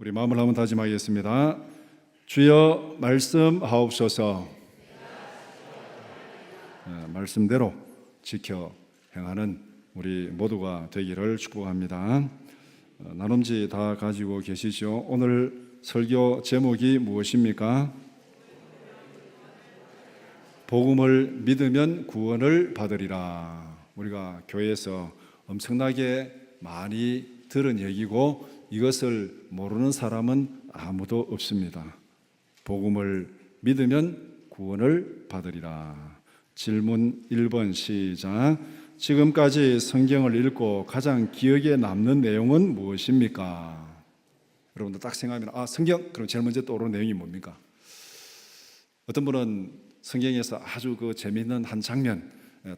우리 마음을 한번 다짐하겠습니다. 주여 말씀하옵소서. 말씀대로 지켜 행하는 우리 모두가 되기를 축복합니다. 나눔지 다 가지고 계시죠? 오늘 설교 제목이 무엇입니까? 복음을 믿으면 구원을 받으리라. 우리가 교회에서 엄청나게 많이 들은 얘기고 이것을 모르는 사람은 아무도 없습니다. 복음을 믿으면 구원을 받으리라. 질문 1번 시작. 지금까지 성경을 읽고 가장 기억에 남는 내용은 무엇입니까? 여러분들 딱 생각하면 성경? 그럼 제일 먼저 떠오르는 내용이 뭡니까? 어떤 분은 성경에서 아주 재미있는 한 장면,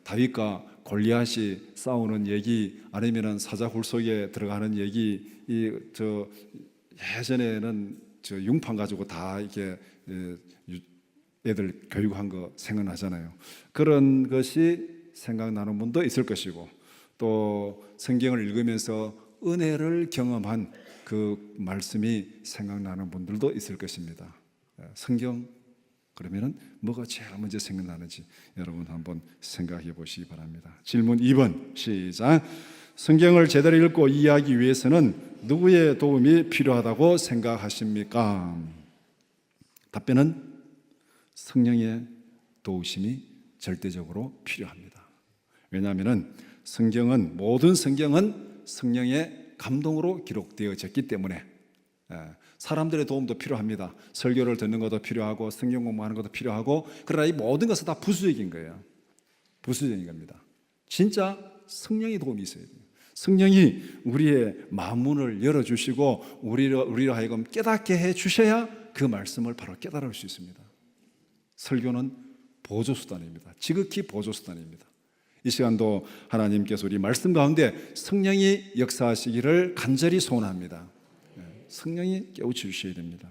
다윗과 골리앗이 싸우는 얘기, 아니면은 사자굴 속에 들어가는 얘기, 예전에는 융판 가지고 다 이렇게 애들 교육한 거 생각나잖아요. 그런 것이 생각나는 분도 있을 것이고, 또 성경을 읽으면서 은혜를 경험한 그 말씀이 생각나는 분들도 있을 것입니다. 성경 그러면은 뭐가 제일 먼저 생각나는지 여러분 한번 생각해 보시기 바랍니다. 질문 2번 시작. 성경을 제대로 읽고 이해하기 위해서는 누구의 도움이 필요하다고 생각하십니까? 답변은 성령의 도우심이 절대적으로 필요합니다. 왜냐하면 모든 성경은 성령의 감동으로 기록되어졌기 때문에 사람들의 도움도 필요합니다. 설교를 듣는 것도 필요하고 성경 공부하는 것도 필요하고, 그러나 이 모든 것은 다 부수적인 거예요. 부수적인 겁니다. 진짜 성령의 도움이 있어야 돼요. 성령이 우리의 마음문을 열어주시고 우리로 하여금 깨닫게 해주셔야 그 말씀을 바로 깨달을 수 있습니다. 설교는 보조수단입니다. 지극히 보조수단입니다. 이 시간도 하나님께서 우리 말씀 가운데 성령이 역사하시기를 간절히 소원합니다. 성령이 깨우쳐 주셔야 됩니다.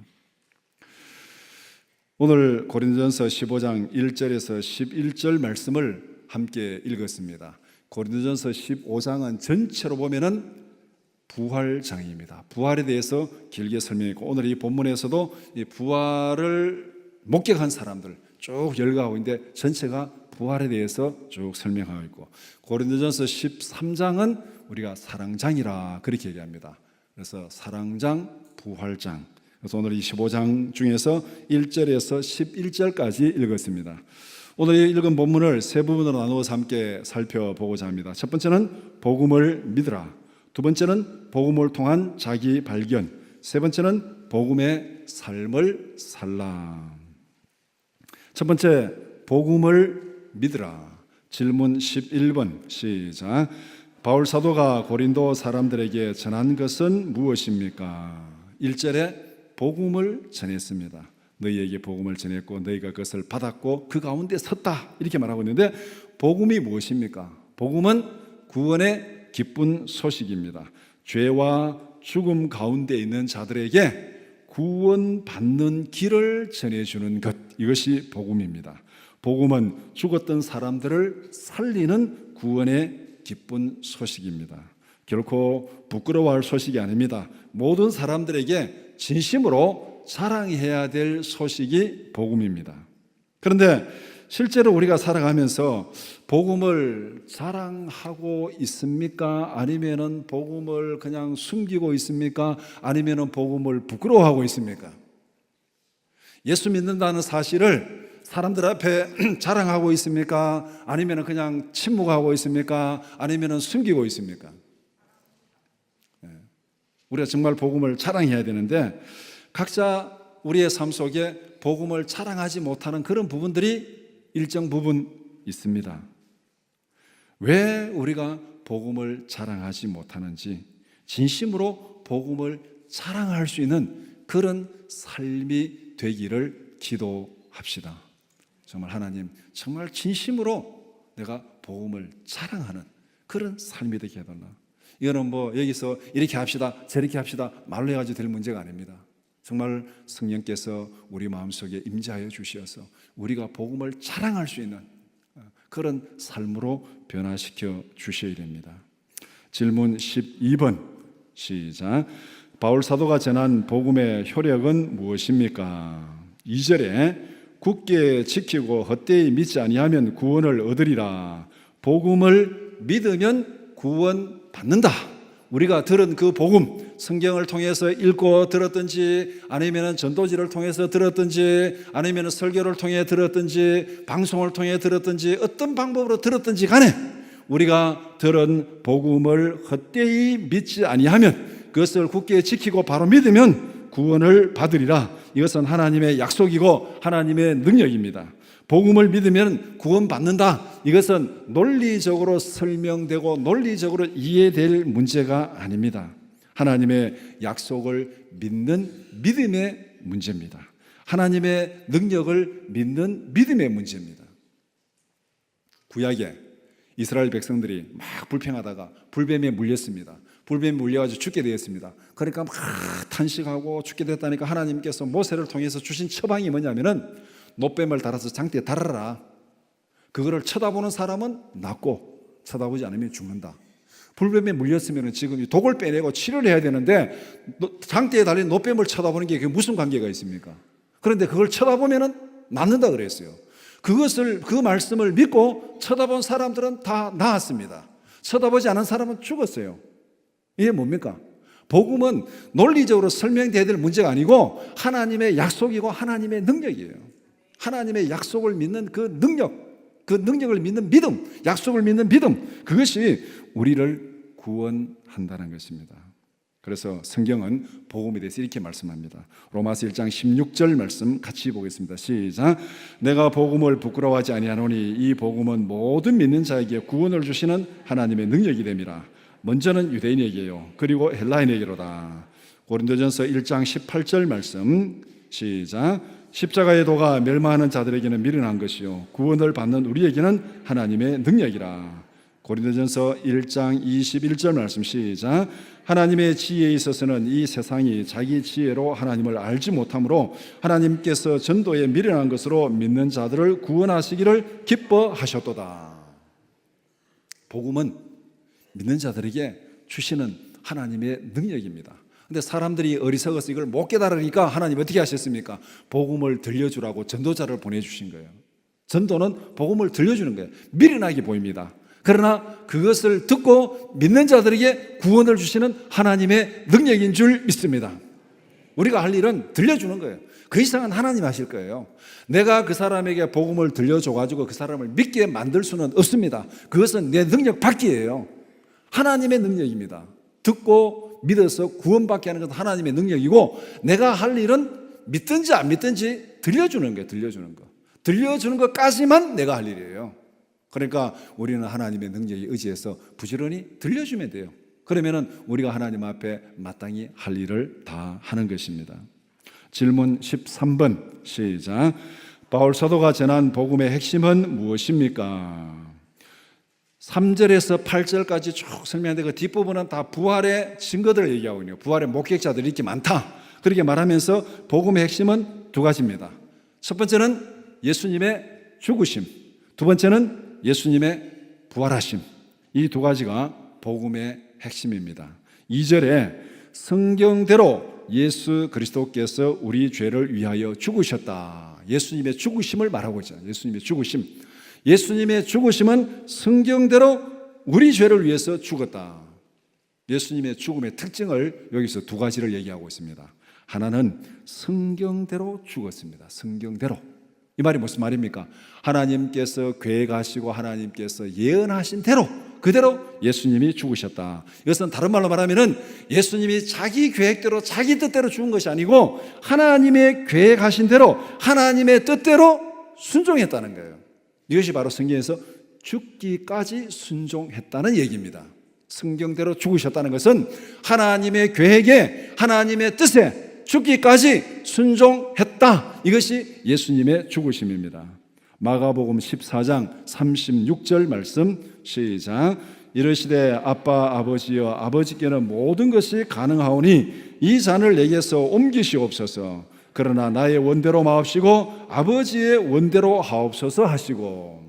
오늘 고린도전서 15장 1절에서 11절 말씀을 함께 읽었습니다. 고린도전서 15장은 전체로 보면은 부활장입니다. 부활에 대해서 길게 설명했고, 오늘 이 본문에서도 이 부활을 목격한 사람들 쭉 열거하고 있는데 전체가 부활에 대해서 쭉 설명하고 있고, 고린도전서 13장은 우리가 사랑장이라 그렇게 얘기합니다. 그래서 사랑장, 부활장. 그래서 오늘 25장 중에서 1절에서 11절까지 읽었습니다. 오늘 읽은 본문을 세 부분으로 나누어서 함께 살펴보고자 합니다. 첫 번째는 복음을 믿으라. 두 번째는 복음을 통한 자기 발견. 세 번째는 복음의 삶을 살라. 첫 번째, 복음을 믿으라. 질문 11번 시작. 바울 사도가 고린도 사람들에게 전한 것은 무엇입니까? 1절에 복음을 전했습니다. 너희에게 복음을 전했고 너희가 그것을 받았고 그 가운데 섰다, 이렇게 말하고 있는데, 복음이 무엇입니까? 복음은 구원의 기쁜 소식입니다. 죄와 죽음 가운데 있는 자들에게 구원받는 길을 전해주는 것, 이것이 복음입니다. 복음은 죽었던 사람들을 살리는 구원의 기쁜 소식입니다. 결코 부끄러워할 소식이 아닙니다. 모든 사람들에게 진심으로 자랑해야 될 소식이 복음입니다. 그런데 실제로 우리가 살아가면서 복음을 자랑하고 있습니까? 아니면은 복음을 그냥 숨기고 있습니까? 아니면은 복음을 부끄러워하고 있습니까? 예수 믿는다는 사실을 사람들 앞에 자랑하고 있습니까? 아니면 그냥 침묵하고 있습니까? 아니면 숨기고 있습니까? 우리가 정말 복음을 자랑해야 되는데, 각자 우리의 삶 속에 복음을 자랑하지 못하는 그런 부분들이 일정 부분 있습니다. 왜 우리가 복음을 자랑하지 못하는지, 진심으로 복음을 자랑할 수 있는 그런 삶이 되기를 기도합시다. 정말 하나님, 정말 진심으로 내가 복음을 자랑하는 그런 삶이 되게 해달라. 이거는 여기서 이렇게 합시다, 저렇게 합시다 말로 해가지고 될 문제가 아닙니다. 정말 성령께서 우리 마음속에 임재하여 주시어서 우리가 복음을 자랑할 수 있는 그런 삶으로 변화시켜 주셔야 됩니다. 질문 12번 시작. 바울 사도가 전한 복음의 효력은 무엇입니까? 2절에 굳게 지키고 헛되이 믿지 아니하면 구원을 얻으리라. 복음을 믿으면 구원받는다. 우리가 들은 그 복음, 성경을 통해서 읽고 들었든지, 아니면 전도지를 통해서 들었든지, 아니면 설교를 통해 들었든지, 방송을 통해 들었든지, 어떤 방법으로 들었든지 간에 우리가 들은 복음을 헛되이 믿지 아니하면, 그것을 굳게 지키고 바로 믿으면 구원을 받으리라. 이것은 하나님의 약속이고 하나님의 능력입니다. 복음을 믿으면 구원받는다. 이것은 논리적으로 설명되고 논리적으로 이해될 문제가 아닙니다. 하나님의 약속을 믿는 믿음의 문제입니다. 하나님의 능력을 믿는 믿음의 문제입니다. 구약에 이스라엘 백성들이 막 불평하다가 불뱀에 물렸습니다. 불뱀에 물려가지고 죽게 되었습니다. 그러니까 막 탄식하고 죽게 됐다니까 하나님께서 모세를 통해서 주신 처방이 뭐냐면은 놋뱀을 달아서 장대에 달아라. 그거를 쳐다보는 사람은 낫고 쳐다보지 않으면 죽는다. 불뱀에 물렸으면 지금 독을 빼내고 치료를 해야 되는데 장대에 달린 놋뱀을 쳐다보는 게 무슨 관계가 있습니까? 그런데 그걸 쳐다보면 낫는다 그랬어요. 그 말씀을 믿고 쳐다본 사람들은 다 나았습니다. 쳐다보지 않은 사람은 죽었어요. 이게 뭡니까? 복음은 논리적으로 설명되어야 될 문제가 아니고 하나님의 약속이고 하나님의 능력이에요. 하나님의 약속을 믿는 그 능력을 믿는 믿음, 약속을 믿는 믿음, 그것이 우리를 구원한다는 것입니다. 그래서 성경은 복음에 대해서 이렇게 말씀합니다. 로마서 1장 16절 말씀 같이 보겠습니다. 시작. 내가 복음을 부끄러워하지 아니하노니 이 복음은 모든 믿는 자에게 구원을 주시는 하나님의 능력이 됨이라. 먼저는 유대인에게요, 그리고 헬라인에게로다. 고린도전서 1장 18절 말씀 시작. 십자가의 도가 멸망하는 자들에게는 미련한 것이요 구원을 받는 우리에게는 하나님의 능력이라. 고린도전서 1장 21절 말씀 시작. 하나님의 지혜에 있어서는 이 세상이 자기 지혜로 하나님을 알지 못하므로 하나님께서 전도에 미련한 것으로 믿는 자들을 구원하시기를 기뻐하셨도다. 복음은 믿는 자들에게 주시는 하나님의 능력입니다. 근데 사람들이 어리석어서 이걸 못 깨달으니까 하나님 어떻게 하셨습니까? 복음을 들려주라고 전도자를 보내주신 거예요. 전도는 복음을 들려주는 거예요. 미련하게 보입니다. 그러나 그것을 듣고 믿는 자들에게 구원을 주시는 하나님의 능력인 줄 믿습니다. 우리가 할 일은 들려주는 거예요. 그 이상은 하나님 하실 거예요. 내가 그 사람에게 복음을 들려줘가지고 그 사람을 믿게 만들 수는 없습니다. 그것은 내 능력 밖이에요. 하나님의 능력입니다. 듣고 믿어서 구원받게 하는 것은 하나님의 능력이고, 내가 할 일은 믿든지 안 믿든지 들려주는 거예요. 들려주는 것까지만 내가 할 일이에요. 그러니까 우리는 하나님의 능력에 의지해서 부지런히 들려주면 돼요. 그러면은 우리가 하나님 앞에 마땅히 할 일을 다 하는 것입니다. 질문 13번 시작. 바울 사도가 전한 복음의 핵심은 무엇입니까? 3절에서 8절까지 쭉 설명하는데 그 뒷부분은 다 부활의 증거들을 얘기하고 있네요. 부활의 목격자들이 이렇게 많다, 그렇게 말하면서 복음의 핵심은 두 가지입니다. 첫 번째는 예수님의 죽으심, 두 번째는 예수님의 부활하심. 이 두 가지가 복음의 핵심입니다. 2절에 성경대로 예수 그리스도께서 우리 죄를 위하여 죽으셨다. 예수님의 죽으심을 말하고 있잖아요. 예수님의 죽으심은 성경대로 우리 죄를 위해서 죽었다. 예수님의 죽음의 특징을 여기서 두 가지를 얘기하고 있습니다. 하나는 성경대로 죽었습니다. 성경대로. 이 말이 무슨 말입니까? 하나님께서 계획하시고 하나님께서 예언하신 대로 그대로 예수님이 죽으셨다. 이것은 다른 말로 말하면 예수님이 자기 계획대로 자기 뜻대로 죽은 것이 아니고 하나님의 계획하신 대로 하나님의 뜻대로 순종했다는 거예요. 이것이 바로 성경에서 죽기까지 순종했다는 얘기입니다. 성경대로 죽으셨다는 것은 하나님의 계획에 하나님의 뜻에 죽기까지 순종했다. 이것이 예수님의 죽으심입니다. 마가복음 14장 36절 말씀 시작. 이르시되 아빠 아버지여 아버지께는 모든 것이 가능하오니 이 잔을 내게서 옮기시옵소서. 그러나 나의 원대로 마옵시고 아버지의 원대로 하옵소서 하시고.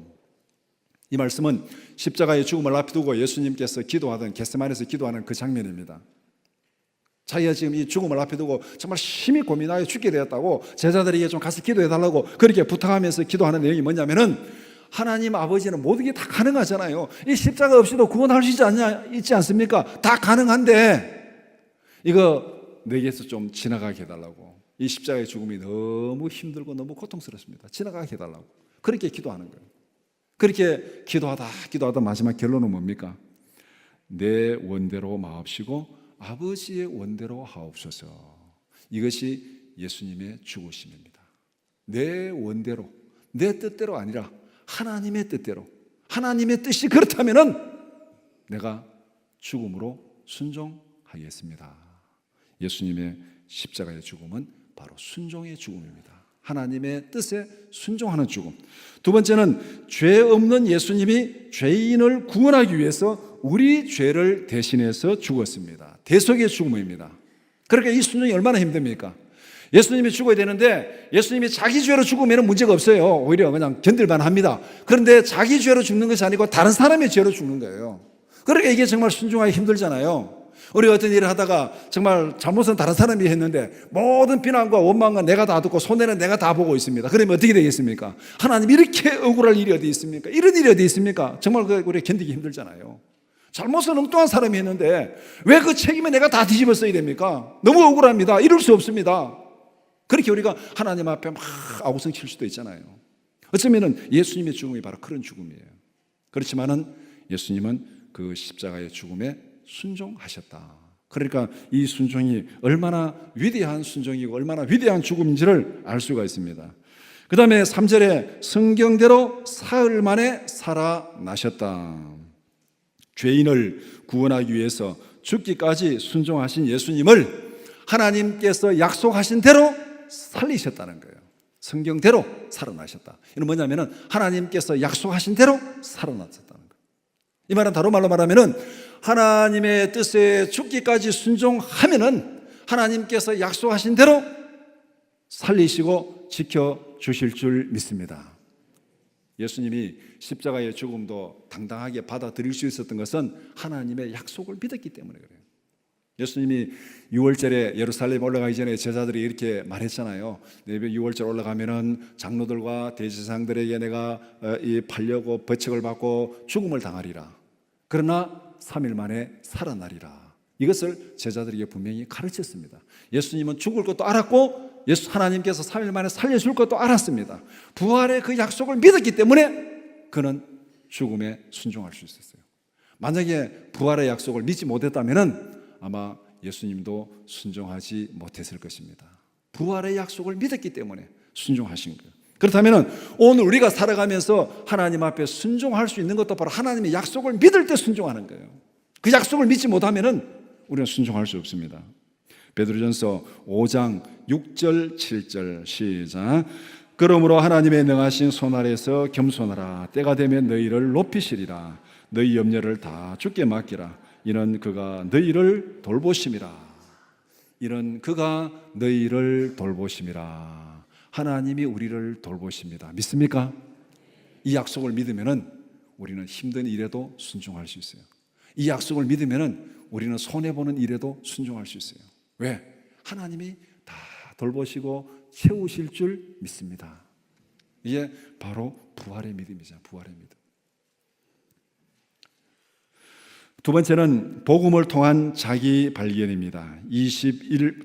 이 말씀은 십자가의 죽음을 앞에 두고 예수님께서 기도하던 겟세마네에서 기도하는 그 장면입니다. 자기가 지금 이 죽음을 앞에 두고 정말 심히 고민하여 죽게 되었다고 제자들에게 좀 가서 기도해달라고 그렇게 부탁하면서 기도하는 내용이 뭐냐면은, 하나님 아버지는 모든 게 다 가능하잖아요. 이 십자가 없이도 구원할 수 있지 않습니까? 다 가능한데 이거 내게서 좀 지나가게 해달라고. 이 십자가의 죽음이 너무 힘들고 너무 고통스럽습니다. 지나가게 해달라고. 그렇게 기도하는 거예요. 그렇게 기도하다 마지막 결론은 뭡니까? 내 원대로 마옵시고 아버지의 원대로 하옵소서. 이것이 예수님의 죽으심입니다. 내 원대로, 내 뜻대로 아니라 하나님의 뜻대로, 하나님의 뜻이 그렇다면은 내가 죽음으로 순종하겠습니다. 예수님의 십자가의 죽음은 바로 순종의 죽음입니다. 하나님의 뜻에 순종하는 죽음. 두 번째는 죄 없는 예수님이 죄인을 구원하기 위해서 우리 죄를 대신해서 죽었습니다. 대속의 죽음입니다. 그러니까 이 순종이 얼마나 힘듭니까? 예수님이 죽어야 되는데 예수님이 자기 죄로 죽으면 문제가 없어요. 오히려 그냥 견딜만 합니다. 그런데 자기 죄로 죽는 것이 아니고 다른 사람의 죄로 죽는 거예요. 그러니까 이게 정말 순종하기 힘들잖아요. 우리가 어떤 일을 하다가 정말 잘못은 다른 사람이 했는데 모든 비난과 원망은 내가 다 듣고 손해는 내가 다 보고 있습니다. 그러면 어떻게 되겠습니까? 하나님 이렇게 억울할 일이 어디 있습니까? 이런 일이 어디 있습니까? 정말 우리 견디기 힘들잖아요. 잘못은 엉뚱한 사람이 했는데 왜 그 책임을 내가 다 뒤집어 써야 됩니까? 너무 억울합니다. 이럴 수 없습니다. 그렇게 우리가 하나님 앞에 막 아우성 칠 수도 있잖아요. 어쩌면 예수님의 죽음이 바로 그런 죽음이에요. 그렇지만은 예수님은 그 십자가의 죽음에 순종하셨다. 그러니까 이 순종이 얼마나 위대한 순종이고 얼마나 위대한 죽음인지를 알 수가 있습니다. 그 다음에 3절에 성경대로 사흘 만에 살아나셨다. 죄인을 구원하기 위해서 죽기까지 순종하신 예수님을 하나님께서 약속하신 대로 살리셨다는 거예요. 성경대로 살아나셨다. 이는 뭐냐면은 하나님께서 약속하신 대로 살아나셨다는 거예요. 이 말은 다른 말로 말하면은 하나님의 뜻에 죽기까지 순종하면은 하나님께서 약속하신 대로 살리시고 지켜주실 줄 믿습니다. 예수님이 십자가의 죽음도 당당하게 받아들일 수 있었던 것은 하나님의 약속을 믿었기 때문에 그래요. 예수님이 6월절에 예루살렘 올라가기 전에 제자들이 이렇게 말했잖아요. 6월절 올라가면은 장로들과 대제사장들에게 내가 팔려고 벌책을 받고 죽음을 당하리라. 그러나 3일 만에 살아나리라. 이것을 제자들에게 분명히 가르쳤습니다. 예수님은 죽을 것도 알았고 하나님께서 3일 만에 살려줄 것도 알았습니다. 부활의 그 약속을 믿었기 때문에 그는 죽음에 순종할 수 있었어요. 만약에 부활의 약속을 믿지 못했다면 아마 예수님도 순종하지 못했을 것입니다. 부활의 약속을 믿었기 때문에 순종하신 거예요. 그렇다면 오늘 우리가 살아가면서 하나님 앞에 순종할 수 있는 것도 바로 하나님의 약속을 믿을 때 순종하는 거예요. 그 약속을 믿지 못하면 우리는 순종할 수 없습니다. 베드로전서 5장 6절 7절 시작. 그러므로 하나님의 능하신 손 아래서 겸손하라. 때가 되면 너희를 높이시리라. 너희 염려를 다 주께 맡기라. 이는 그가 너희를 돌보심이라. 이는 그가 너희를 돌보심이라. 하나님이 우리를 돌보십니다. 믿습니까? 이 약속을 믿으면은 우리는 힘든 일에도 순종할 수 있어요. 이 약속을 믿으면은 우리는 손해보는 일에도 순종할 수 있어요. 왜? 하나님이 다 돌보시고 채우실 줄 믿습니다. 이게 바로 부활의 믿음이죠. 부활의 믿음. 두 번째는 복음을 통한 자기 발견입니다.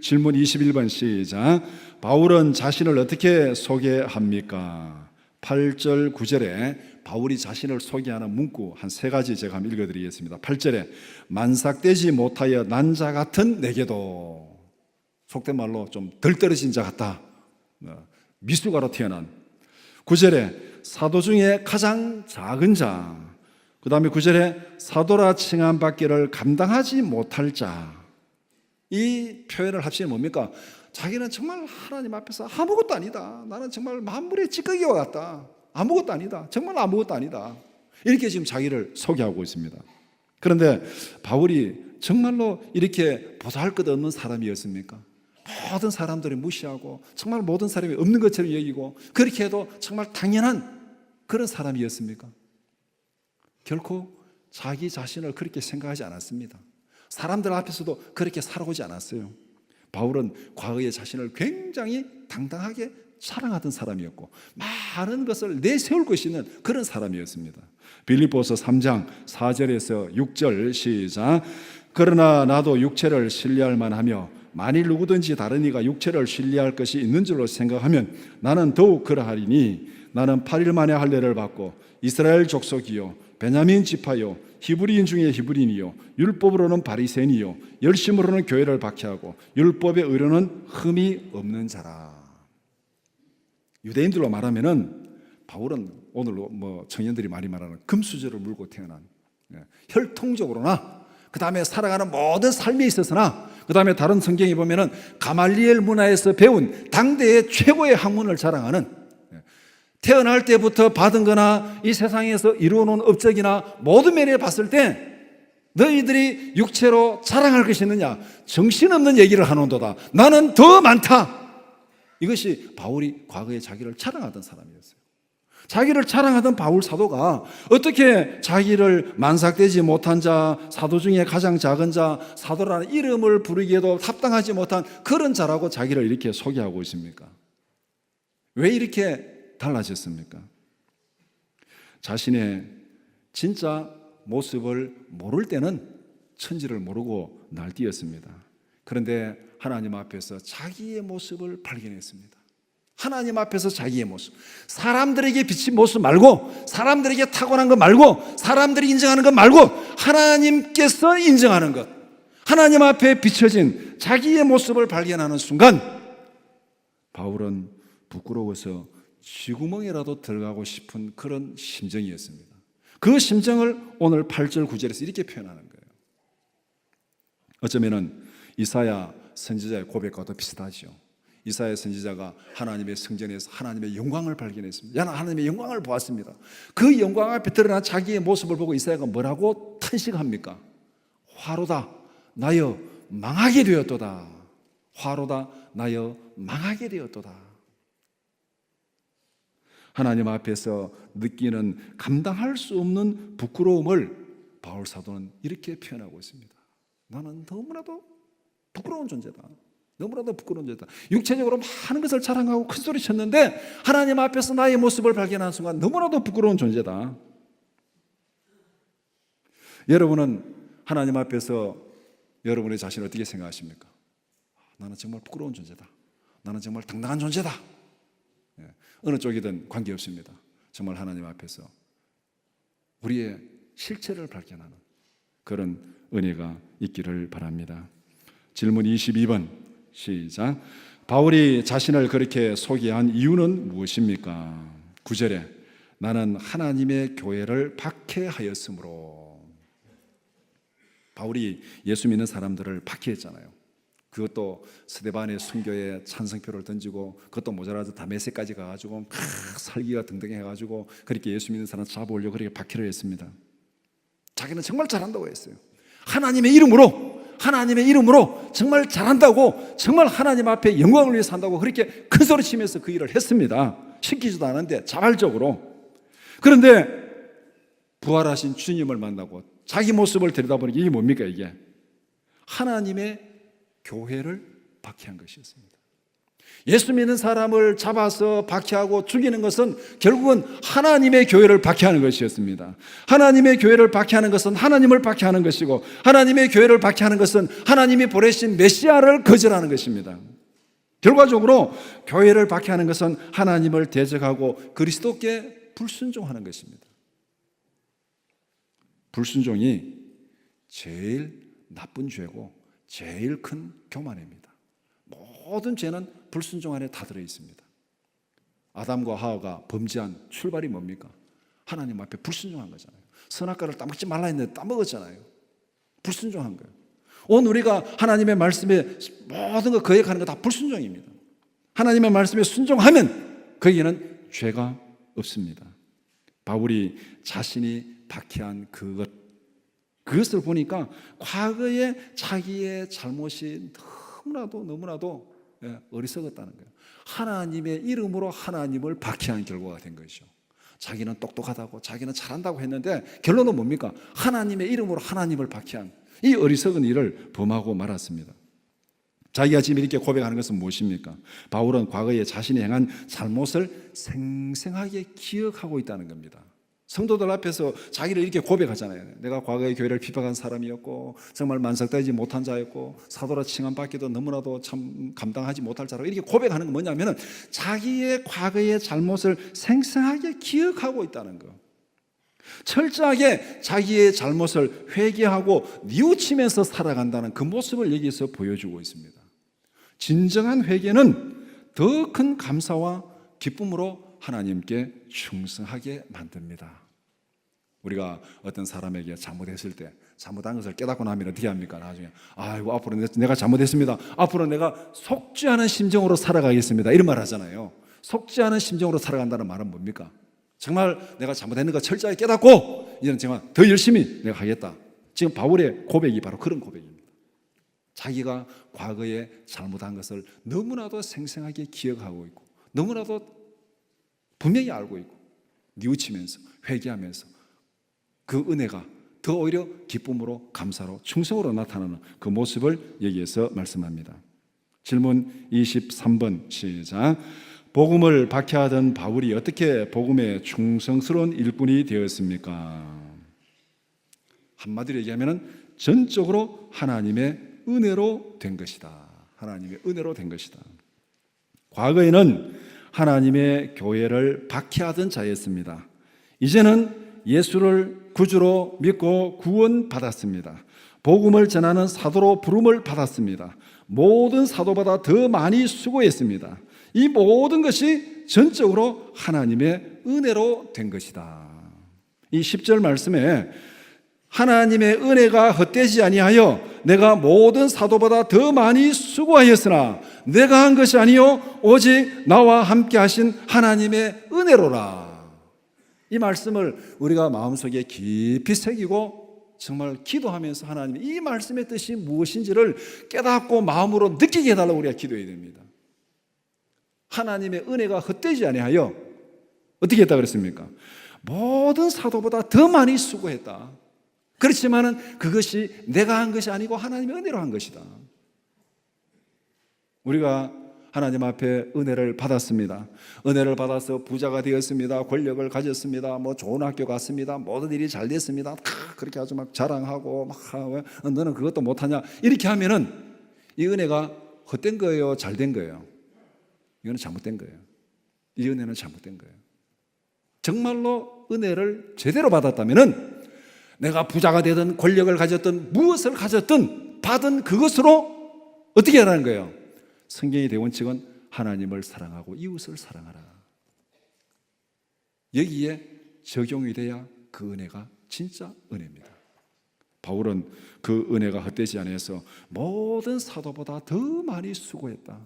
질문 21번 시작. 바울은 자신을 어떻게 소개합니까? 8절 9절에 바울이 자신을 소개하는 문구 한 세 가지 제가 한번 읽어드리겠습니다. 8절에 만삭되지 못하여 난 자 같은 내게도, 속된 말로 좀 덜 떨어진 자 같다, 미숙아로 태어난. 9절에 사도 중에 가장 작은 자. 그 다음에 9절에 사도라 칭함받기를 감당하지 못할 자. 이 표현을 합치면 뭡니까? 자기는 정말 하나님 앞에서 아무것도 아니다. 나는 정말 만물의 찌꺼기와 같다. 아무것도 아니다. 정말 아무것도 아니다. 이렇게 지금 자기를 소개하고 있습니다. 그런데 바울이 정말로 이렇게 보잘것없는 사람이었습니까? 모든 사람들이 무시하고 정말 모든 사람이 없는 것처럼 여기고 그렇게 해도 정말 당연한 그런 사람이었습니까? 결코 자기 자신을 그렇게 생각하지 않았습니다. 사람들 앞에서도 그렇게 살아오지 않았어요. 바울은 과거의 자신을 굉장히 당당하게 자랑하던 사람이었고 많은 것을 내세울 것 있는 그런 사람이었습니다. 빌립보서 3장 4절에서 6절 시작. 그러나 나도 육체를 신뢰할 만하며 만일 누구든지 다른 이가 육체를 신뢰할 것이 있는 줄로 생각하면 나는 더욱 그러하리니 나는 8일 만에 할례를 받고 이스라엘 족속이요 베냐민 지파요 히브리인 중에 히브리인이요 율법으로는 바리새인이요 열심으로는 교회를 박해하고 율법의 의로는 흠이 없는 자라. 유대인들로 말하면은 바울은 오늘 청년들이 많이 말하는 금수저를 물고 태어난 혈통적으로나 그 다음에 살아가는 모든 삶에 있어서나 그 다음에 다른 성경에 보면은 가말리엘 문화에서 배운 당대의 최고의 학문을 자랑하는 태어날 때부터 받은 거나 이 세상에서 이루어놓은 업적이나 모든 면에 봤을 때 너희들이 육체로 자랑할 것이 있느냐 정신없는 얘기를 하는도다. 나는 더 많다. 이것이 바울이 과거에 자기를 자랑하던 사람이었어요. 자기를 자랑하던 바울 사도가 어떻게 자기를 만삭되지 못한 자, 사도 중에 가장 작은 자, 사도라는 이름을 부르기에도 합당하지 못한 그런 자라고 자기를 이렇게 소개하고 있습니까? 왜 이렇게 달라졌습니까? 자신의 진짜 모습을 모를 때는 천지를 모르고 날뛰었습니다. 그런데 하나님 앞에서 자기의 모습을 발견했습니다. 하나님 앞에서 자기의 모습, 사람들에게 비친 모습 말고, 사람들에게 타고난 것 말고, 사람들이 인정하는 것 말고 하나님께서 인정하는 것, 하나님 앞에 비춰진 자기의 모습을 발견하는 순간 바울은 부끄러워서 쥐구멍이라도 들어가고 싶은 그런 심정이었습니다. 그 심정을 오늘 8절 9절에서 이렇게 표현하는 거예요. 어쩌면은 이사야 선지자의 고백과도 비슷하죠. 이사야 선지자가 하나님의 성전에서 하나님의 영광을 발견했습니다. 나는 하나님의 영광을 보았습니다. 그 영광 앞에 드러난 자기의 모습을 보고 이사야가 뭐라고 탄식합니까? 화로다 나여 망하게 되었도다. 화로다 나여 망하게 되었도다. 하나님 앞에서 느끼는 감당할 수 없는 부끄러움을 바울 사도는 이렇게 표현하고 있습니다. 나는 너무나도 부끄러운 존재다. 너무나도 부끄러운 존재다. 육체적으로 많은 것을 자랑하고 큰소리 쳤는데 하나님 앞에서 나의 모습을 발견하는 순간 너무나도 부끄러운 존재다. 여러분은 하나님 앞에서 여러분의 자신을 어떻게 생각하십니까? 나는 정말 부끄러운 존재다. 나는 정말 당당한 존재다. 어느 쪽이든 관계없습니다. 정말 하나님 앞에서 우리의 실체를 발견하는 그런 은혜가 있기를 바랍니다. 질문 22번 시작. 바울이 자신을 그렇게 소개한 이유는 무엇입니까? 9절에 나는 하나님의 교회를 박해하였으므로. 바울이 예수 믿는 사람들을 박해했잖아요. 그것도 스데반의 순교에 찬성표를 던지고 그것도 모자라서 다메섹까지 가가지고 막 살기가 등등해가지고 그렇게 예수 믿는 사람 잡아오려고 그렇게 박해를 했습니다. 자기는 정말 잘한다고 했어요. 하나님의 이름으로 정말 잘한다고, 정말 하나님 앞에 영광을 위해서 한다고 그렇게 큰 소리 치면서 그 일을 했습니다. 시키지도 않은데 자발적으로. 그런데 부활하신 주님을 만나고 자기 모습을 들여다보니까 이게 뭡니까? 이게 하나님의 교회를 박해한 것이었습니다. 예수 믿는 사람을 잡아서 박해하고 죽이는 것은 결국은 하나님의 교회를 박해하는 것이었습니다. 하나님의 교회를 박해하는 것은 하나님을 박해하는 것이고, 하나님의 교회를 박해하는 것은 하나님이 보내신 메시아를 거절하는 것입니다. 결과적으로 교회를 박해하는 것은 하나님을 대적하고 그리스도께 불순종하는 것입니다. 불순종이 제일 나쁜 죄고 제일 큰 교만입니다. 모든 죄는 불순종 안에 다 들어 있습니다. 아담과 하와가 범죄한 출발이 뭡니까? 하나님 앞에 불순종한 거잖아요. 선악과를 따먹지 말라 했는데 따먹었잖아요. 불순종한 거예요. 오늘 우리가 하나님의 말씀에 모든 거 거역하는 거 다 불순종입니다. 하나님의 말씀에 순종하면 거기에는 죄가 없습니다. 바울이 자신이 박해한 그것을 보니까 과거에 자기의 잘못이 너무나도 어리석었다는 거예요. 하나님의 이름으로 하나님을 박해한 결과가 된 것이죠. 자기는 똑똑하다고 자기는 잘한다고 했는데 결론은 뭡니까? 하나님의 이름으로 하나님을 박해한. 이 어리석은 일을 범하고 말았습니다. 자기가 지금 이렇게 고백하는 것은 무엇입니까? 바울은 과거에 자신이 행한 잘못을 생생하게 기억하고 있다는 겁니다. 성도들 앞에서 자기를 이렇게 고백하잖아요. 내가 과거에 교회를 비박한 사람이었고 정말 만삭되지 못한 자였고 사도라 칭함받기도 너무나도 참 감당하지 못할 자라고 이렇게 고백하는 건 뭐냐면 자기의 과거의 잘못을 생생하게 기억하고 있다는 거. 철저하게 자기의 잘못을 회개하고 뉘우치면서 살아간다는 그 모습을 여기서 보여주고 있습니다. 진정한 회개는 더 큰 감사와 기쁨으로 하나님께 충성하게 만듭니다. 우리가 어떤 사람에게 잘못했을 때 잘못한 것을 깨닫고 나면 어떻게 합니까? 나중에 아이고 앞으로 내가 잘못했습니다. 앞으로 내가 속지 않은 심정으로 살아가겠습니다. 이런 말 하잖아요. 속지 않은 심정으로 살아간다는 말은 뭡니까? 정말 내가 잘못했는 거 철저하게 깨닫고 이제는 정말 더 열심히 내가 하겠다. 지금 바울의 고백이 바로 그런 고백입니다. 자기가 과거에 잘못한 것을 너무나도 생생하게 기억하고 있고 너무나도 분명히 알고 있고 뉘우치면서 회개하면서 그 은혜가 더 오히려 기쁨으로 감사로 충성으로 나타나는 그 모습을 여기에서 말씀합니다. 질문 23번 시작. 복음을 박해하던 바울이 어떻게 복음에 충성스러운 일꾼이 되었습니까? 한마디로 얘기하면 전적으로 하나님의 은혜로 된 것이다. 하나님의 은혜로 된 것이다. 과거에는 하나님의 교회를 박해하던 자였습니다. 이제는 예수를 구주로 믿고 구원받았습니다. 복음을 전하는 사도로 부름을 받았습니다. 모든 사도보다 더 많이 수고했습니다. 이 모든 것이 전적으로 하나님의 은혜로 된 것이다. 이 10절 말씀에 하나님의 은혜가 헛되지 아니하여 내가 모든 사도보다 더 많이 수고하였으나 내가 한 것이 아니요 오직 나와 함께 하신 하나님의 은혜로라. 이 말씀을 우리가 마음속에 깊이 새기고 정말 기도하면서 하나님 이 말씀의 뜻이 무엇인지를 깨닫고 마음으로 느끼게 해달라고 우리가 기도해야 됩니다. 하나님의 은혜가 헛되지 아니하여 어떻게 했다 그랬습니까? 모든 사도보다 더 많이 수고했다. 그렇지만은 그것이 내가 한 것이 아니고 하나님의 은혜로 한 것이다. 우리가 하나님 앞에 은혜를 받았습니다. 은혜를 받아서 부자가 되었습니다. 권력을 가졌습니다. 뭐 좋은 학교 갔습니다. 모든 일이 잘 됐습니다. 그렇게 아주 막 자랑하고 막 너는 그것도 못하냐 이렇게 하면은 이 은혜가 헛된 거예요, 잘된 거예요? 이거는 잘못된 거예요. 이 은혜는 잘못된 거예요. 정말로 은혜를 제대로 받았다면은 내가 부자가 되든 권력을 가졌든 무엇을 가졌든 받은 그것으로 어떻게 하라는 거예요? 성경의 대원칙은 하나님을 사랑하고 이웃을 사랑하라. 여기에 적용이 돼야 그 은혜가 진짜 은혜입니다. 바울은 그 은혜가 헛되지 않아서 모든 사도보다 더 많이 수고했다.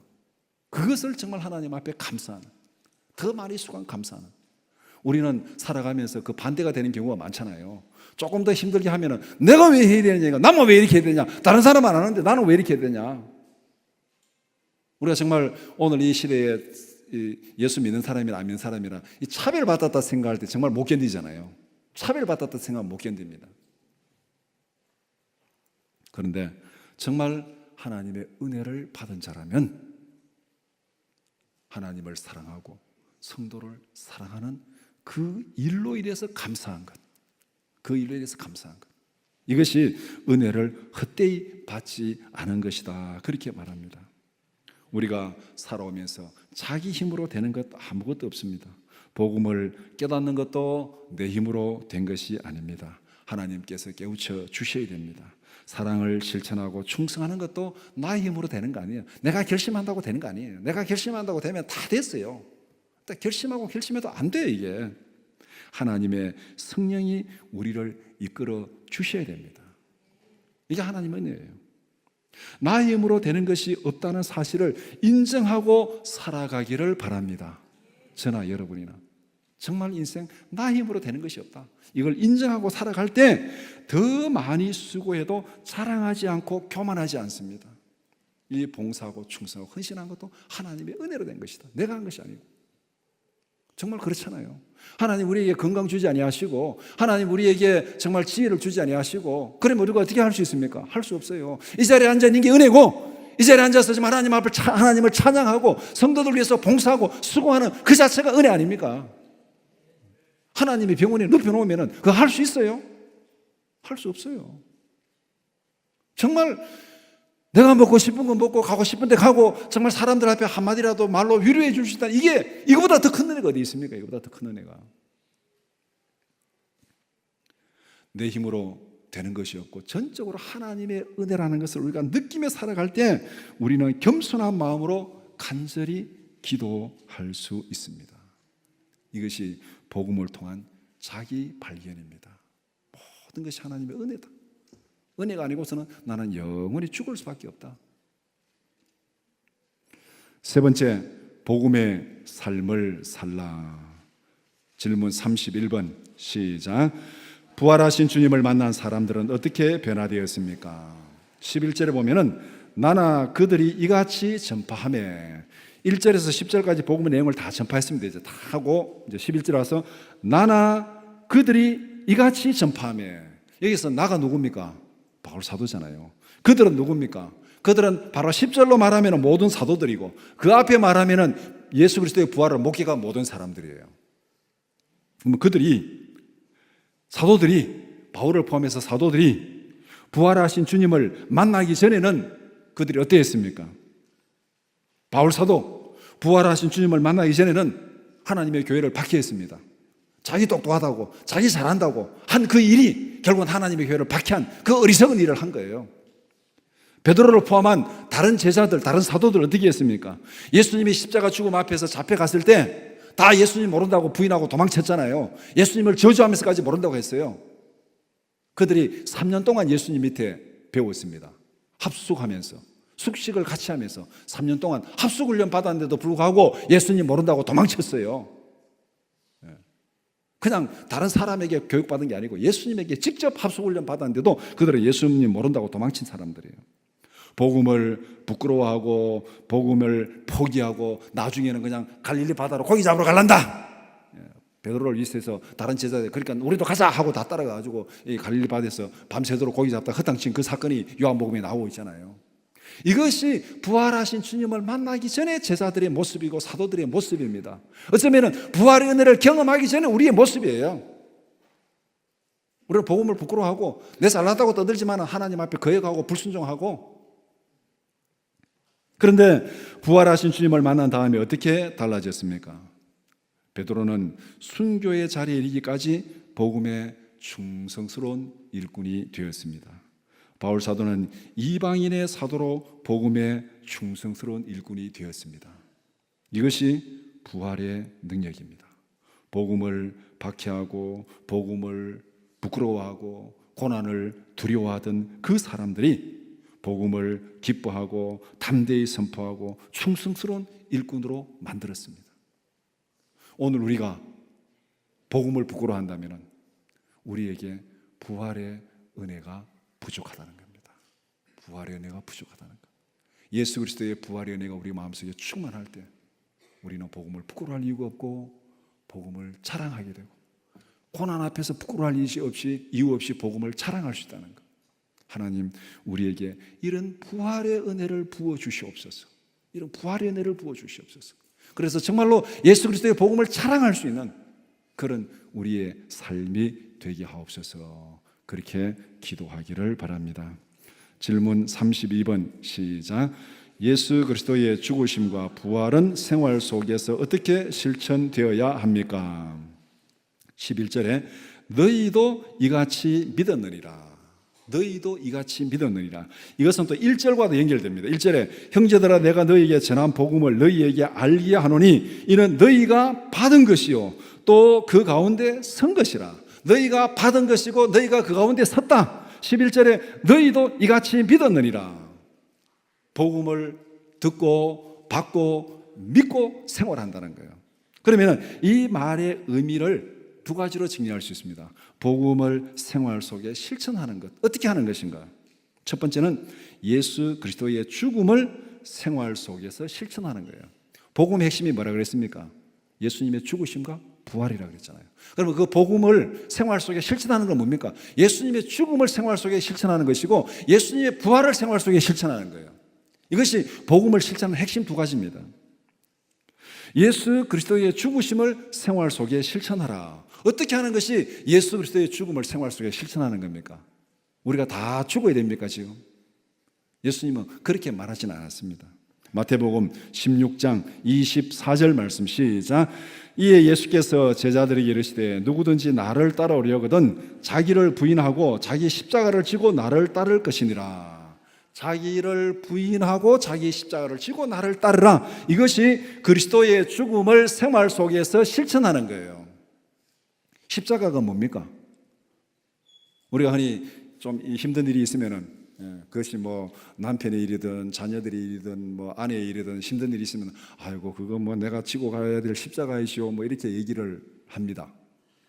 그것을 정말 하나님 앞에 감사하는, 더 많이 수고한 감사하는. 우리는 살아가면서 그 반대가 되는 경우가 많잖아요. 조금 더 힘들게 하면은 내가 왜 해야 되느냐, 나만 왜 이렇게 해야 되냐, 다른 사람은 안 하는데 나는 왜 이렇게 해야 되냐. 우리가 정말 오늘 이 시대에 예수 믿는 사람이나 안 믿는 사람이나 이 차별받았다 생각할 때 정말 못 견디잖아요. 차별받았다 생각하면 못 견딥니다. 그런데 정말 하나님의 은혜를 받은 자라면 하나님을 사랑하고 성도를 사랑하는 그 일로 인해서 감사한 것, 그 일로 인해서 감사한 것, 이것이 은혜를 헛되이 받지 않은 것이다. 그렇게 말합니다. 우리가 살아오면서 자기 힘으로 되는 것 아무것도 없습니다. 복음을 깨닫는 것도 내 힘으로 된 것이 아닙니다. 하나님께서 깨우쳐 주셔야 됩니다. 사랑을 실천하고 충성하는 것도 나의 힘으로 되는 거 아니에요. 내가 결심한다고 되는 거 아니에요. 내가 결심한다고 되면 다 됐어요. 결심하고 결심해도 안 돼요. 이게 하나님의 성령이 우리를 이끌어 주셔야 됩니다. 이게 하나님의 은혜예요. 나의 힘으로 되는 것이 없다는 사실을 인정하고 살아가기를 바랍니다. 저나 여러분이나 정말 인생 나의 힘으로 되는 것이 없다, 이걸 인정하고 살아갈 때 더 많이 수고해도 자랑하지 않고 교만하지 않습니다. 이 봉사하고 충성하고 헌신한 것도 하나님의 은혜로 된 것이다. 내가 한 것이 아니고. 정말 그렇잖아요. 하나님 우리에게 건강 주지 아니하시고 하나님 우리에게 정말 지혜를 주지 아니하시고 그러면 우리가 어떻게 할 수 있습니까? 할 수 없어요. 이 자리에 앉아 있는 게 은혜고 이 자리에 앉아서 지금 하나님 앞을 하나님을 찬양하고 성도들 위해서 봉사하고 수고하는 그 자체가 은혜 아닙니까? 하나님이 병원에 눕혀놓으면 그거 할 수 있어요? 할 수 없어요. 정말 내가 먹고 싶은 거 먹고 가고 싶은 데 가고 정말 사람들 앞에 한마디라도 말로 위로해 줄 수 있다. 이거보다 더 큰 은혜가 어디 있습니까? 이거보다 더 큰 은혜가. 내 힘으로 되는 것이 없고 전적으로 하나님의 은혜라는 것을 우리가 느끼며 살아갈 때 우리는 겸손한 마음으로 간절히 기도할 수 있습니다. 이것이 복음을 통한 자기 발견입니다. 모든 것이 하나님의 은혜다. 은혜가 아니고서는 나는 영원히 죽을 수밖에 없다. 세 번째, 복음의 삶을 살라. 질문 31번 시작. 부활하신 주님을 만난 사람들은 어떻게 변화되었습니까? 11절에 보면은 나나 그들이 이같이 전파하며 1절에서 10절까지 복음의 내용을 다 전파했습니다. 이제 다 하고 이제 11절 와서 나나 그들이 이같이 전파하며 여기서 나가 누굽니까? 바울 사도잖아요. 그들은 누굽니까? 그들은 바로 10절로 말하면 모든 사도들이고 그 앞에 말하면 예수 그리스도의 부활을 목회가 모든 사람들이에요. 그럼 사도들이 바울을 포함해서 사도들이 부활하신 주님을 만나기 전에는 그들이 어떠했습니까? 바울 사도 부활하신 주님을 만나기 전에는 하나님의 교회를 박해했습니다. 자기 똑똑하다고 자기 잘한다고 한 그 일이 결국은 하나님의 교회를 박해한 그 어리석은 일을 한 거예요. 베드로를 포함한 다른 제자들, 다른 사도들 어떻게 했습니까? 예수님이 십자가 죽음 앞에서 잡혀갔을 때 다 예수님 모른다고 부인하고 도망쳤잖아요. 예수님을 저주하면서까지 모른다고 했어요. 그들이 3년 동안 예수님 밑에 배웠습니다. 합숙하면서 숙식을 같이 하면서 3년 동안 합숙훈련 받았는데도 불구하고 예수님 모른다고 도망쳤어요. 그냥 다른 사람에게 교육받은 게 아니고 예수님에게 직접 합숙훈련 받았는데도 그들은 예수님 모른다고 도망친 사람들이에요. 복음을 부끄러워하고 복음을 포기하고 나중에는 그냥 갈릴리 바다로 고기 잡으러 갈란다. 베드로를 위해서 다른 제자들 그러니까 우리도 가자 하고 다 따라가가지고 이 갈릴리 바다에서 밤새도록 고기 잡다 허탕친 그 사건이 요한복음에 나오고 있잖아요. 이것이 부활하신 주님을 만나기 전에 제자들의 모습이고 사도들의 모습입니다. 어쩌면 부활의 은혜를 경험하기 전에 우리의 모습이에요. 우리는 복음을 부끄러워하고 내 잘났다고 떠들지만 하나님 앞에 거역하고 불순종하고. 그런데 부활하신 주님을 만난 다음에 어떻게 달라졌습니까? 베드로는 순교의 자리에 이르기까지 복음의 충성스러운 일꾼이 되었습니다. 바울 사도는 이방인의 사도로 복음의 충성스러운 일꾼이 되었습니다. 이것이 부활의 능력입니다. 복음을 박해하고 복음을 부끄러워하고 고난을 두려워하던 그 사람들이 복음을 기뻐하고 담대히 선포하고 충성스러운 일꾼으로 만들었습니다. 오늘 우리가 복음을 부끄러워한다면 우리에게 부활의 은혜가 부족하다는 겁니다. 부활의 은혜가 부족하다는 것. 예수 그리스도의 부활의 은혜가 우리 마음속에 충만할 때 우리는 복음을 부끄러워할 이유가 없고 복음을 자랑하게 되고 고난 앞에서 부끄러워할 이유 없이 복음을 자랑할 수 있다는 것. 하나님 우리에게 이런 부활의 은혜를 부어주시옵소서. 이런 부활의 은혜를 부어주시옵소서. 그래서 정말로 예수 그리스도의 복음을 자랑할 수 있는 그런 우리의 삶이 되게 하옵소서. 그렇게 기도하기를 바랍니다. 질문 32번 시작. 예수 그리스도의 죽으심과 부활은 생활 속에서 어떻게 실천되어야 합니까? 11절에 너희도 이같이 믿었느니라. 너희도 이같이 믿었느니라. 이것은 또 1절과도 연결됩니다. 1절에 형제들아 내가 너희에게 전한 복음을 너희에게 알게 하노니 이는 너희가 받은 것이요 또 그 가운데 선 것이라. 너희가 받은 것이고 너희가 그 가운데 섰다. 11절에 너희도 이같이 믿었느니라. 복음을 듣고 받고 믿고 생활한다는 거예요. 그러면 이 말의 의미를 두 가지로 정리할 수 있습니다. 복음을 생활 속에 실천하는 것. 어떻게 하는 것인가? 첫 번째는 예수 그리스도의 죽음을 생활 속에서 실천하는 거예요. 복음의 핵심이 뭐라 그랬습니까? 예수님의 죽으심과 부활이라고 그랬잖아요. 그러면 그 복음을 생활 속에 실천하는 건 뭡니까? 예수님의 죽음을 생활 속에 실천하는 것이고 예수님의 부활을 생활 속에 실천하는 거예요. 이것이 복음을 실천하는 핵심 두 가지입니다. 예수 그리스도의 죽으심을 생활 속에 실천하라. 어떻게 하는 것이 예수 그리스도의 죽음을 생활 속에 실천하는 겁니까? 우리가 다 죽어야 됩니까 지금? 예수님은 그렇게 말하지는 않았습니다. 마태복음 16장 24절 말씀 시작. 이에 예수께서 제자들에게 이르시되 누구든지 나를 따라오려거든 자기를 부인하고 자기 십자가를 지고 나를 따를 것이니라. 자기를 부인하고 자기 십자가를 지고 나를 따르라. 이것이 그리스도의 죽음을 생활 속에서 실천하는 거예요. 십자가가 뭡니까? 우리가 흔히 좀 힘든 일이 있으면은 그것이 뭐 남편의 일이든 자녀들의 일이든 뭐 아내의 일이든 힘든 일이 있으면 아이고 그거 뭐 내가 지고 가야 될 십자가이시오 뭐 이렇게 얘기를 합니다.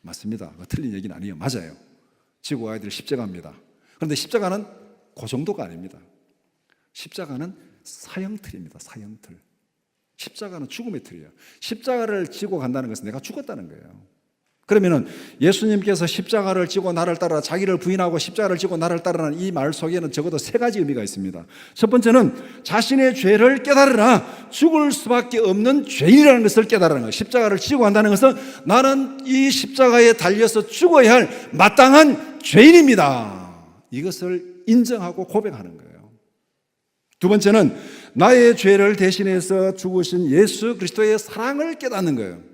맞습니다. 틀린 얘기는 아니에요. 맞아요. 지고 가야 될 십자가입니다. 그런데 십자가는 그 정도가 아닙니다. 십자가는 사형틀입니다. 사형틀. 십자가는 죽음의 틀이에요. 십자가를 지고 간다는 것은 내가 죽었다는 거예요. 그러면은 예수님께서 십자가를 지고 나를 따르라, 자기를 부인하고 십자가를 지고 나를 따르라는 이 말 속에는 적어도 세 가지 의미가 있습니다. 첫 번째는 자신의 죄를 깨달으라. 죽을 수밖에 없는 죄인이라는 것을 깨달으라는 거예요. 십자가를 지고 간다는 것은 나는 이 십자가에 달려서 죽어야 할 마땅한 죄인입니다. 이것을 인정하고 고백하는 거예요. 두 번째는 나의 죄를 대신해서 죽으신 예수 그리스도의 사랑을 깨닫는 거예요.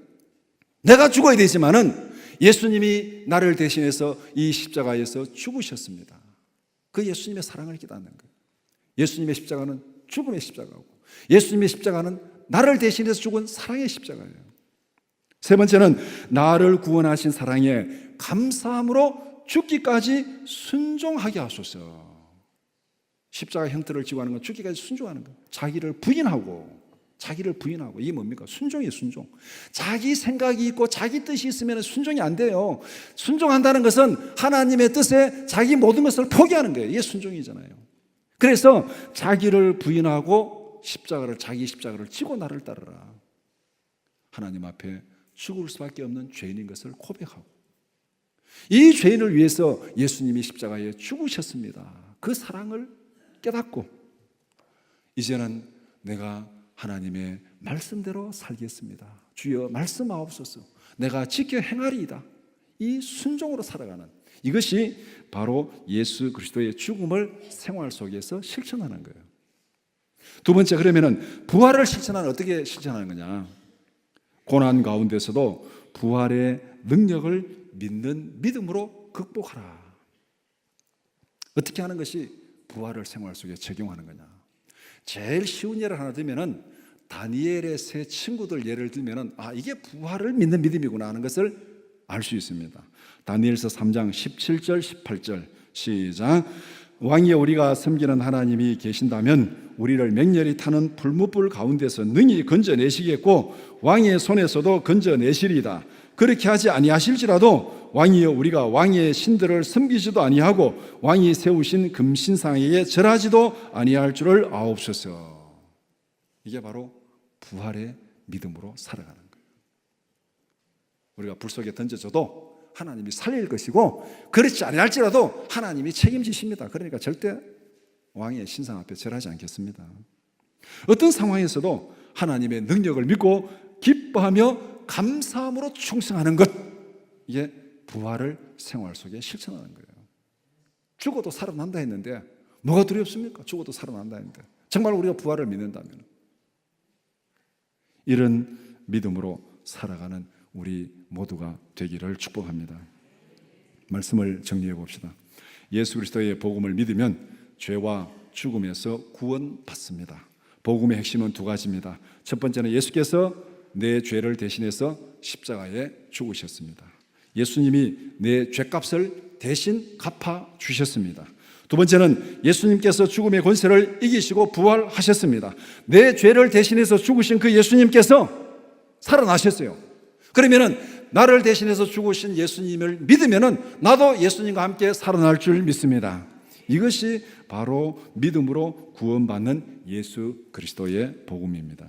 내가 죽어야 되지만은 예수님이 나를 대신해서 이 십자가에서 죽으셨습니다. 그 예수님의 사랑을 깨닫는 거예요. 예수님의 십자가는 죽음의 십자가고 예수님의 십자가는 나를 대신해서 죽은 사랑의 십자가예요. 세 번째는 나를 구원하신 사랑에 감사함으로 죽기까지 순종하게 하소서. 십자가 형태를 지고 하는 건 죽기까지 순종하는 거예요. 자기를 부인하고 이게 뭡니까? 순종이에요. 순종. 자기 생각이 있고 자기 뜻이 있으면 순종이 안 돼요. 순종한다는 것은 하나님의 뜻에 자기 모든 것을 포기하는 거예요. 이게 순종이잖아요. 그래서 자기를 부인하고 자기 십자가를 지고 나를 따르라. 하나님 앞에 죽을 수밖에 없는 죄인인 것을 고백하고 이 죄인을 위해서 예수님이 십자가에 죽으셨습니다. 그 사랑을 깨닫고 이제는 내가 하나님의 말씀대로 살겠습니다. 주여 말씀하옵소서. 내가 지켜 행하리이다. 이 순종으로 살아가는 이것이 바로 예수 그리스도의 죽음을 생활 속에서 실천하는 거예요. 두 번째, 그러면은 부활을 어떻게 실천하는 거냐? 고난 가운데서도 부활의 능력을 믿는 믿음으로 극복하라. 어떻게 하는 것이 부활을 생활 속에 적용하는 거냐? 제일 쉬운 예를 하나 들면은 다니엘의 세 친구들 예를 들면은 이게 부활을 믿는 믿음이구나 하는 것을 알 수 있습니다. 다니엘서 3장 17절 18절 시작. 왕이여 우리가 섬기는 하나님이 계신다면 우리를 맹렬히 타는 불못불 가운데서 능히 건져내시겠고 왕의 손에서도 건져내시리이다. 그렇게 하지 아니하실지라도 왕이여 우리가 왕의 신들을 섬기지도 아니하고 왕이 세우신 금신상에게 절하지도 아니할 줄을 아옵소서. 이게 바로 부활의 믿음으로 살아가는 거예요. 우리가 불 속에 던져져도 하나님이 살릴 것이고 그렇지 아니할지라도 하나님이 책임지십니다. 그러니까 절대 왕의 신상 앞에 절하지 않겠습니다. 어떤 상황에서도 하나님의 능력을 믿고 기뻐하며 감사함으로 충성하는 것, 이게 부활을 생활 속에 실천하는 거예요. 죽어도 살아난다 했는데 뭐가 두렵습니까? 죽어도 살아난다 했는데 정말 우리가 부활을 믿는다면 이런 믿음으로 살아가는 우리 모두가 되기를 축복합니다. 말씀을 정리해 봅시다. 예수 그리스도의 복음을 믿으면 죄와 죽음에서 구원받습니다. 복음의 핵심은 두 가지입니다. 첫 번째는 예수께서 내 죄를 대신해서 십자가에 죽으셨습니다. 예수님이 내 죄값을 대신 갚아 주셨습니다. 두 번째는 예수님께서 죽음의 권세를 이기시고 부활하셨습니다. 내 죄를 대신해서 죽으신 그 예수님께서 살아나셨어요. 그러면은 나를 대신해서 죽으신 예수님을 믿으면은 나도 예수님과 함께 살아날 줄 믿습니다. 이것이 바로 믿음으로 구원받는 예수 그리스도의 복음입니다.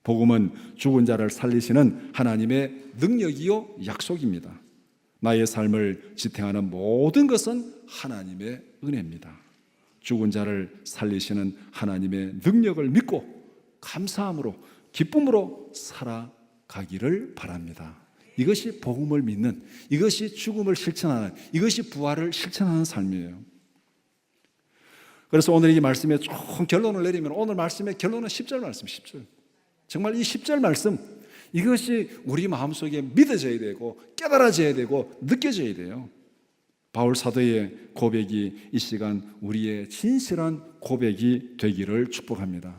복음은 죽은 자를 살리시는 하나님의 능력이요 약속입니다. 나의 삶을 지탱하는 모든 것은 하나님의 은혜입니다. 죽은 자를 살리시는 하나님의 능력을 믿고 감사함으로 기쁨으로 살아가기를 바랍니다. 이것이 복음을 믿는, 이것이 죽음을 실천하는, 이것이 부활을 실천하는 삶이에요. 그래서 오늘 이 말씀에 총 결론을 내리면 오늘 말씀의 결론은 10절 말씀, 10절. 정말 이 10절 말씀, 이것이 우리 마음속에 믿어져야 되고 깨달아져야 되고 느껴져야 돼요. 바울 사도의 고백이 이 시간 우리의 진실한 고백이 되기를 축복합니다.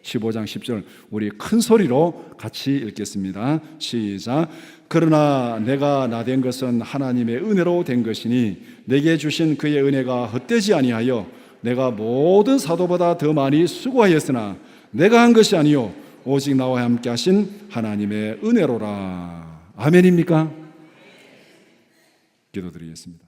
15장 10절 우리 큰 소리로 같이 읽겠습니다. 시작. 그러나 내가 나된 것은 하나님의 은혜로 된 것이니 내게 주신 그의 은혜가 헛되지 아니하여 내가 모든 사도보다 더 많이 수고하였으나 내가 한 것이 아니요 오직 나와 함께 하신 하나님의 은혜로라. 아멘입니까? 기도드리겠습니다.